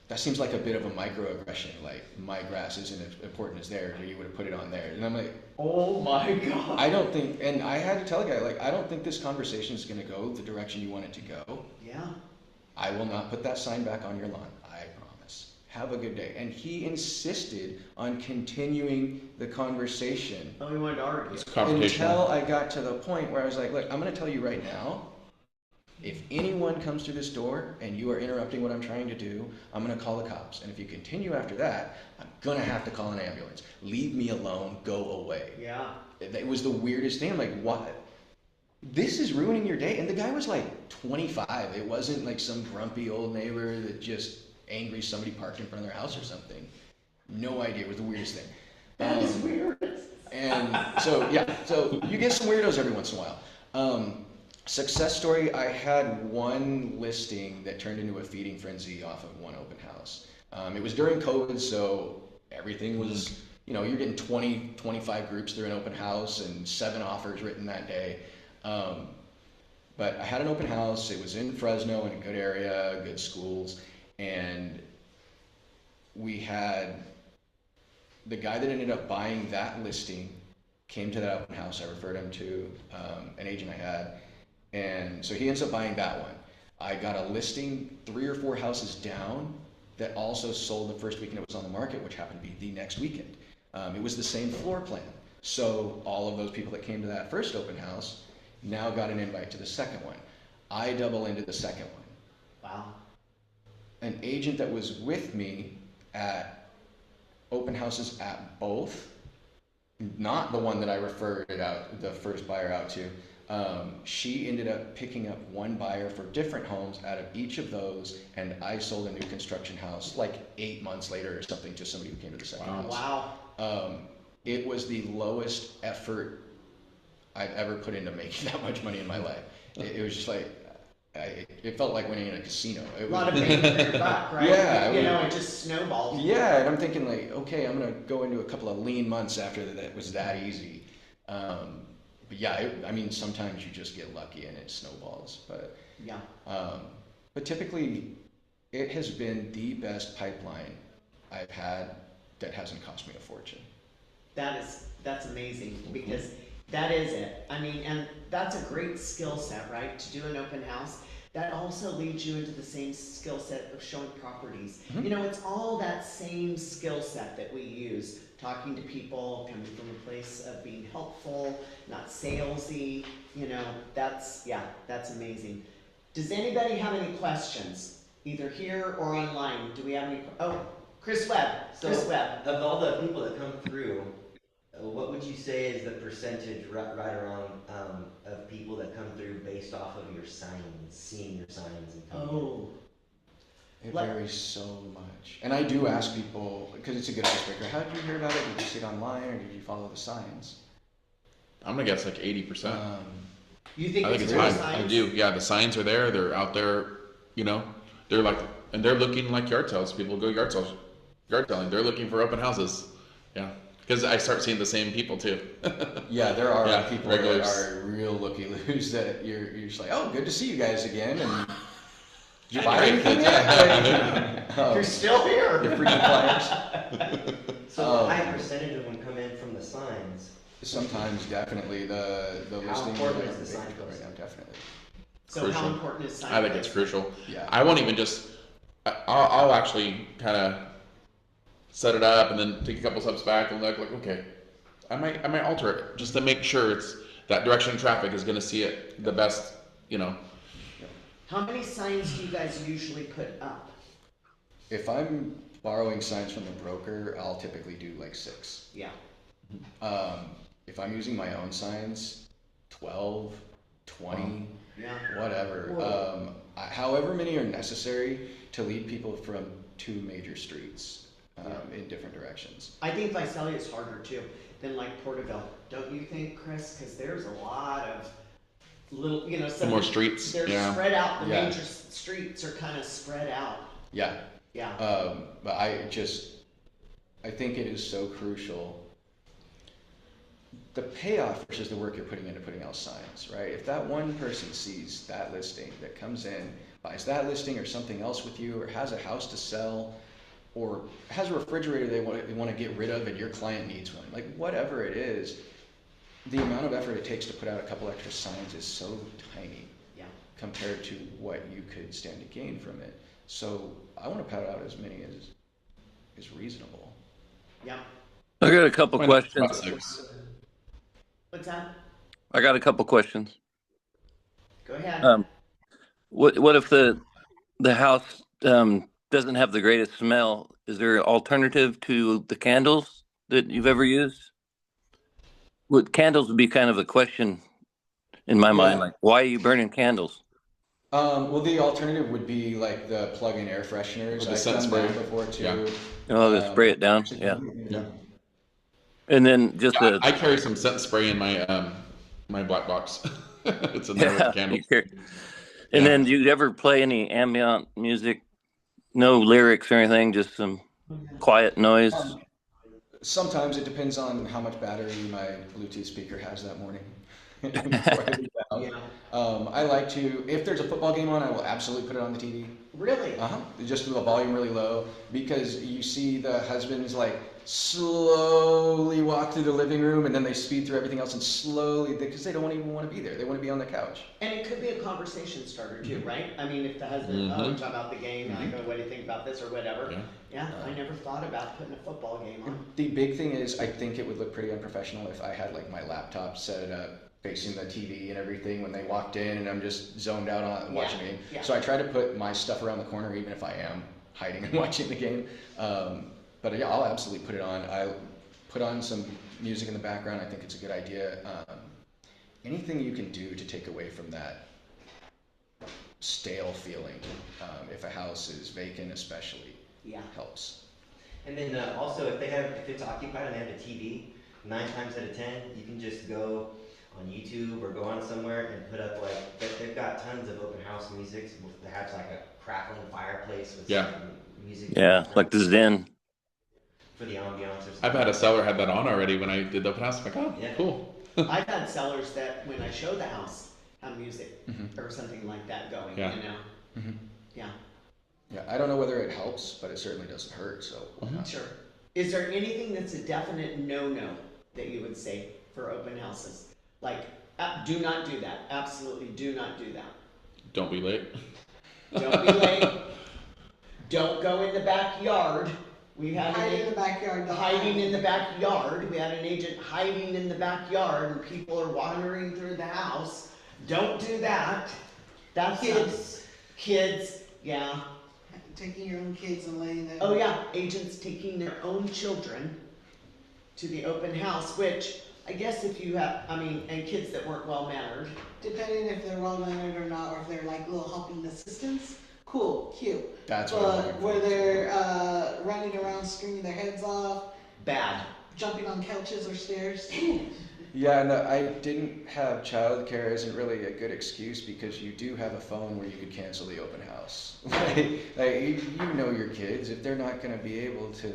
that seems like a bit of a microaggression. Like, my grass isn't as important as theirs, or you would have put it on theirs." And I'm like, Oh my God. I don't think, and I had to tell the guy, like, I don't think this conversation is going to go the direction you want it to go. Yeah. I will not put that sign back on your lawn. I promise. Have a good day. And he insisted on continuing the conversation Oh, we wanted to argue. It's confrontational. until I got to the point where I was like, "Look, I'm going to tell you right now, if anyone comes through this door and you are interrupting what I'm trying to do, I'm going to call the cops. And if you continue after that, I'm going to have to call an ambulance. Leave me alone. Go away." Yeah. It was the weirdest thing. I'm like, "What? This is ruining your day?" And the guy was like 25. It wasn't like some grumpy old neighbor that just angry somebody parked in front of their house or something. No idea. It was the weirdest thing. That is weird. And so, yeah, so you get some weirdos every once in a while. Success story, I had one listing that turned into a feeding frenzy off of one open house. It was during COVID, so everything was, you know, you're getting 20, 25 groups through an open house and 7 offers written that day. But I had an open house. It was in Fresno, in a good area, good schools, and we had the guy that ended up buying that listing came to that open house. I referred him to an agent I had, and so he ends up buying that one. I got a listing 3 or 4 houses down that also sold the first weekend it was on the market, which happened to be the next weekend. It was the same floor plan. So all of those people that came to that first open house now got an invite to the second one. I double into the second one. Wow. An agent that was with me at open houses at both, not the one that I referred it out, the first buyer out to, She ended up picking up one buyer for different homes out of each of those, and I sold a new construction house like 8 months later or something to somebody who came to the second house. Wow. It was the lowest effort I've ever put into making that much money in my life. It was just like, it felt like winning in a casino. It A was, lot of bang for your buck, right? Yeah, You know, it just snowballed. yeah, and I'm thinking like, okay, I'm gonna go into a couple of lean months after that. It was that easy. But yeah, I mean, sometimes you just get lucky and it snowballs. But Yeah. but typically, it has been the best pipeline I've had that hasn't cost me a fortune. That's amazing, because that is it. I mean, and that's a great skill set, right? To do an open house. That also leads you into the same skill set of showing properties. Mhm. You know, it's all that same skill set that we use. Talking to people, coming from a place of being helpful, not salesy, you know, that's amazing. Does anybody have any questions? Either here or online? Do we have any, Chris Webb. Chris Webb. Of all the people that come through, what would you say is the percentage right around of people that come through based off of your signs, seeing your signs and coming in? Oh, It Let- varies so much. And I do ask people, because it's a good icebreaker, how did you hear about it? Did you see it online or did you follow the signs? I'm gonna guess like 80%. you think I think it's it's real high. I science? do. Yeah, the signs are there. They're out there. You know, they're like, and they're looking like yard sales. People go yard selling. They're looking for open houses. Yeah, because I start seeing the same people too. Yeah, there are Yeah, people regulars. that are real looky-loos that you're just like, oh, good to see you guys again. And did you buy anything yet? You're still here. You're freaking flyers. So a high percentage of them come in from the signs. Sometimes, definitely, the How listing important are is the big sign deal post? right now, definitely. So Crucial. how important is sign I think it's placement? crucial. Yeah. I won't even just. I'll actually kind of set it up and then take a couple steps back and look like, okay, I might alter it just to make sure it's that direction of traffic is going to see it the best. You know. How many signs do you guys usually put up? If I'm borrowing signs from a broker, I'll typically do like 6. Yeah. If I'm using my own signs, 12, 20, Yeah. whatever. Whoa. However many are necessary to lead people from 2 major streets in different directions. I think Visalia is harder too than like Porterville. Don't you think, Chris? Because there's a lot of little, you know, some more streets, They're yeah. spread out. The Yeah. major streets are kind of spread out. Yeah. Yeah. But I think it is so crucial. The payoff versus the work you're putting into putting out signs, right? If that one person sees that listing that comes in, buys that listing or something else with you, or has a house to sell, or has a refrigerator they want to get rid of and your client needs one, like whatever it is, the amount of effort it takes to put out a couple extra signs is so tiny Yeah. compared to what you could stand to gain from it. So I want to put out as many as is reasonable. Yeah. I got a couple Why not questions. about 6? What's that? I got a couple questions. Go ahead. What if the house doesn't have the greatest smell? Is there an alternative to the candles that you've ever used? Candles would be kind of a question in my mind. Yeah. Like, why are you burning candles? Well, the alternative would be like the plug-in air fresheners. Or the I've scent done spray. that before too. Yeah. Oh, to spray it down. Yeah. Yeah. And then just I carry some scent spray in my my black box. It's in there with the candles. And Yeah. then do you ever play any ambient music? No lyrics or anything, just some quiet noise. Sometimes it depends on how much battery my Bluetooth speaker has that morning. Before I leave the house. Yeah. I like to, if there's a football game on, I will absolutely put it on the TV. Really? Just with the volume really low, because you see the husbands like slowly walk through the living room and then they speed through everything else and slowly, because they don't even want to be there. They want to be on the couch. And it could be a conversation starter too, right? I mean, if the husband, oh, we talk about the game, and I go, what do you think about this or whatever? Yeah. Yeah, I never thought about putting a football game on. The big thing is, I think it would look pretty unprofessional if I had like my laptop set it up facing the TV and everything when they walked in and I'm just zoned out on watching the game. Yeah. So I try to put my stuff around the corner even if I am hiding and watching the game. But yeah, I'll absolutely put it on. I put on some music in the background. I think it's a good idea. anything you can do to take away from that stale feeling, if a house is vacant especially, Yeah. helps. And then also, if it's occupied and they have a TV, 9 times out of 10, you can just go on YouTube or go on somewhere and put up like they've got tons of open house music that has like a crackling fireplace with Yeah. some music. Yeah, like the Zen. For the ambiance or something. I've had a seller had that on already when I did the open house. I'm like, oh, Yeah. cool. I've had sellers that when I show the house have music Mhm. or something like that going, Yeah. you know? Mhm. Yeah, Yeah, I don't know whether it helps, but it certainly doesn't hurt, so why not? sure. Is there anything that's a definite no-no that you would say for open houses? Like, do not do that. Absolutely do not do that. Don't be late. Don't be late. Don't go in the backyard. We had Hide in the backyard. don't hiding hide. in the backyard. We had an agent hiding in the backyard and people are wandering through the house. Don't do that. That's kids, yeah. Taking your own kids and laying them. Oh yeah, agents taking their own children to the open house, which I guess if you have, and kids that weren't well mannered. Depending if they're well mannered or not, or if they're like little helping assistants. Cool, cute. That's what I'm But looking where for. they're running around, screaming their heads off, Bad. jumping on couches or stairs. Yeah, no, I didn't have childcare isn't really a good excuse because you do have a phone where you could cancel the open house. You know your kids, if they're not going to be able to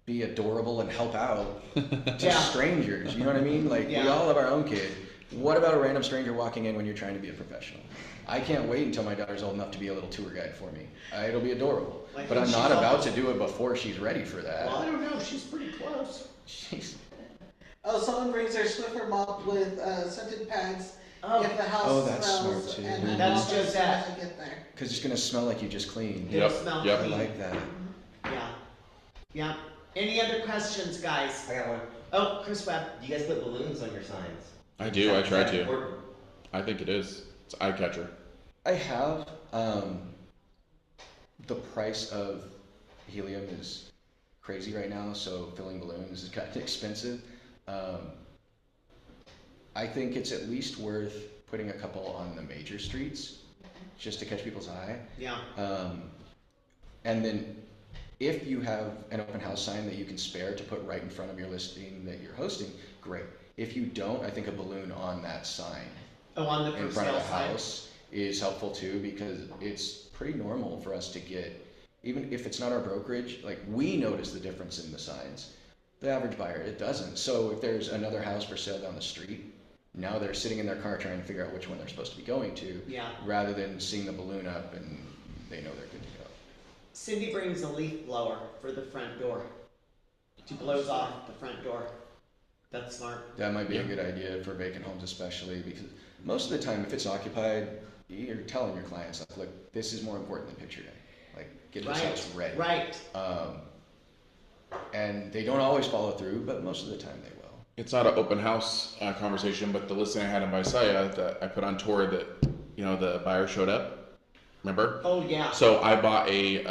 be adorable and help out to Yeah. strangers, you know what I mean? Like, we Yeah. all have our own kid. What about a random stranger walking in when you're trying to be a professional? I can't wait until my daughter's old enough to be a little tour guide for me. It'll be adorable. Like But when I'm she's not about almost- to do it before she's ready for that. Well, I don't know, she's pretty close. Jeez. Oh, someone brings their Swiffer mop with scented pads Oh, if the house Oh, that's smells, smart, too. and then That's also just as soon that. as I get there. Because it's going to smell like you just cleaned. it'll Yep, smell yep. I clean. like that. Yeah. Yeah. Any other questions, guys? I got one. Oh, Chris Webb. Do you guys put balloons on your signs? I do. I Is try that to. important? I think it is. It's eye catcher. I have. The price of helium is crazy right now, so filling balloons is kind of expensive. I think it's at least worth putting a couple on the major streets just to catch people's eye. Yeah. And then if you have an open house sign that you can spare to put right in front of your listing that you're hosting, great. If you don't, I think a balloon on that sign Oh, on the in for front of sale the sign. house is helpful too, because it's pretty normal for us to get, even if it's not our brokerage, like we notice the difference in the signs. The average buyer, it doesn't. So if there's another house for sale down the street, now they're sitting in their car trying to figure out which one they're supposed to be going to, Yeah. rather than seeing the balloon up and they know they're good to go. Cindy brings a leaf blower for the front door. She blows off the front door. That's smart. That might be a good idea for vacant homes especially, because most of the time if it's occupied, you're telling your clients, like, look, this is more important than picture day. Like, get this Right. house ready. Right. And they don't always follow through, but most of the time they will. It's not an open house conversation, but the listing I had in Visalia that I put on tour that, the buyer showed up. Remember? Oh yeah. So I bought a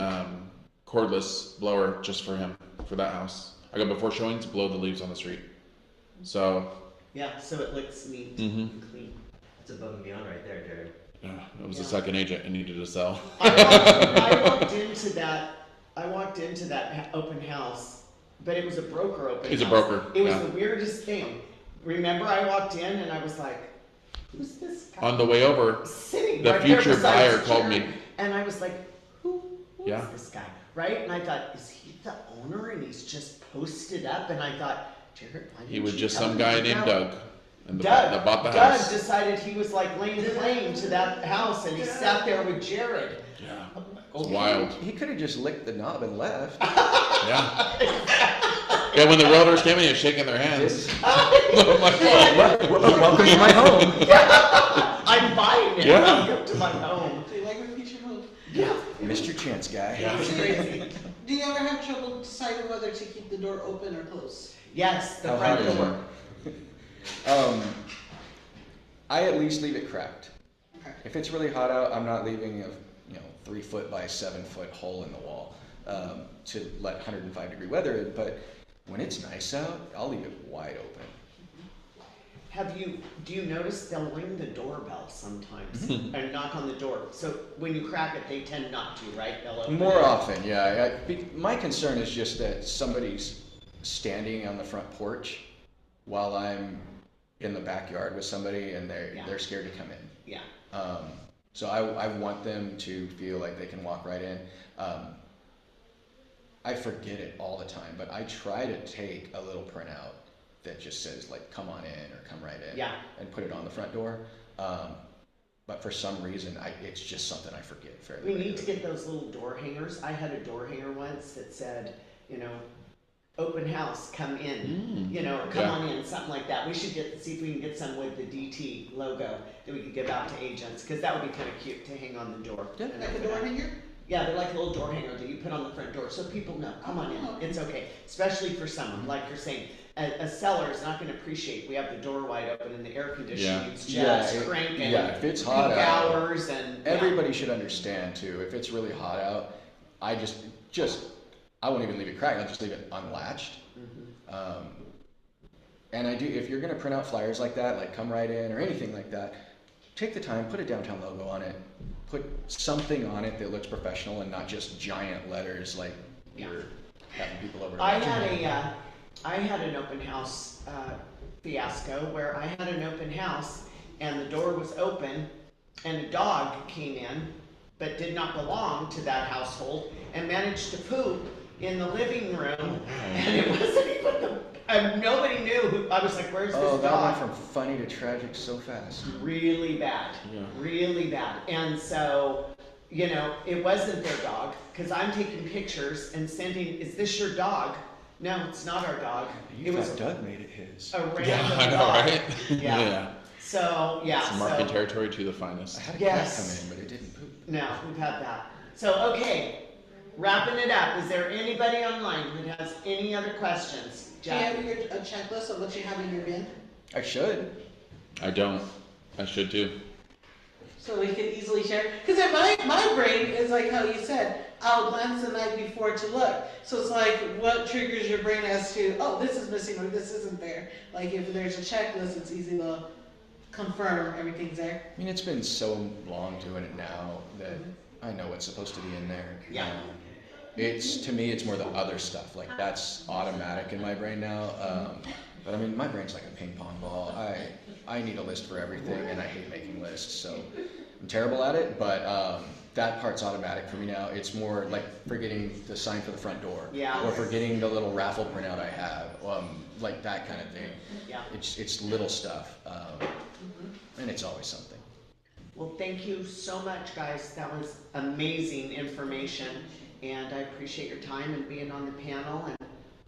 cordless blower just for him, for that house. I go before showings, blow the leaves on the street. So, Yeah. So it looks neat Mhm. and clean. That's above and beyond right there, Jared. yeah, it was Yeah. the second agent and needed to sell. I walked into that open house, but it was a broker open He's a house. broker, It was yeah. the weirdest thing. Remember, I walked in and I was like, "Who's this guy?" On the way over, Sitting the right there future beside buyer his called chair. me. And I was like, who is Yeah. this guy? Right? And I thought, is he the owner? And he's just posted up. And I thought, Jared, why didn't he was you just tell some me guy that? named Doug. And Doug, that bought the Doug house. decided he was like laying claim to that house, and he sat there with Jared. Yeah. It's wild. He could have just licked the knob and left. Yeah. Yeah, when the realtors came in, he was shaking their hands. Welcome to my home. I'm buying it. Yeah. Welcome to my home. Do you like my feature move? Yeah. Mr. Chance guy. It's crazy. Do you ever have trouble deciding whether to keep the door open or closed? Yes, the How front hot is door. it? I at least leave it cracked. Okay. If it's really hot out, I'm not leaving a 3 foot by 7 foot hole in the wall to let 105 degree weather in. But when it's nice out, I'll leave it wide open. do you notice they'll ring the doorbell sometimes and knock on the door? So when you crack it, they tend not to, right? They'll open More it. often, yeah. My concern is just that somebody's standing on the front porch while I'm in the backyard with somebody and they're scared to come in. Yeah. So I want them to feel like they can walk right in. I forget it all the time, but I try to take a little printout that just says like, come on in or come right in, and put it on the front door. But for some reason, it's just something I forget fairly We need regularly. to get those little door hangers. I had a door hanger once that said, you know, open house, come in, you know, or come on in, something like that. We should see if we can get some with the DT logo that we could give out to agents, because that would be kind of cute to hang on the door. Yeah. And Like a open door up. hanger? Yeah, they're like a little door hanger that you put on the front door so people know, come on in, it's okay. Especially for someone, like you're saying, a seller is not gonna appreciate, we have the door wide open and the air conditioning's just cranking. If it's hot peak out, hours and. everybody should understand too, if it's really hot out, I won't even leave it cracked, I'll just leave it unlatched. And if you're gonna print out flyers like that, like come right in or anything like that, take the time, put a downtown logo on it, put something on it that looks professional and not just giant letters like you're having people over. I had an open house fiasco where I had an open house and the door was open and a dog came in but did not belong to that household and managed to poop in the living room, and it wasn't even nobody knew. I was like, where's this that dog? went from funny to tragic so fast. Really bad, really bad. And so, you know, it wasn't their dog, because I'm taking pictures and sending, is this your dog? No, it's not our dog. You It was thought Doug made it his. a random Yeah, I know, dog. right? Yeah. So, yeah. It's market territory to the I finest. had a Yes. cat come in, but it didn't poop. No, we've had that. So, okay, wrapping it up. Is there anybody online that has any other questions? Do you have Jack? a checklist of what you have in your bin? I should. I don't. I should too. So we can easily share, because in my brain is like how you said, I'll glance the night before to look. So it's like, what triggers your brain as to, oh, this is missing or this isn't there. Like if there's a checklist, it's easy to confirm everything's there. I mean, it's been so long doing it now that I know what's supposed to be in there. Yeah. To me, it's more the other stuff. Like that's automatic in my brain now. But I mean, my brain's like a ping pong ball. I need a list for everything, and I hate making lists. So I'm terrible at it. But that part's automatic for me now. It's more like forgetting the sign for the front door, or forgetting the little raffle printout I have, like that kind of thing. Yeah. It's little stuff, and it's always something. Well, thank you so much, guys. That was amazing information, and I appreciate your time and being on the panel. And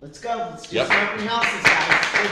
let's go. Let's do some open houses, guys.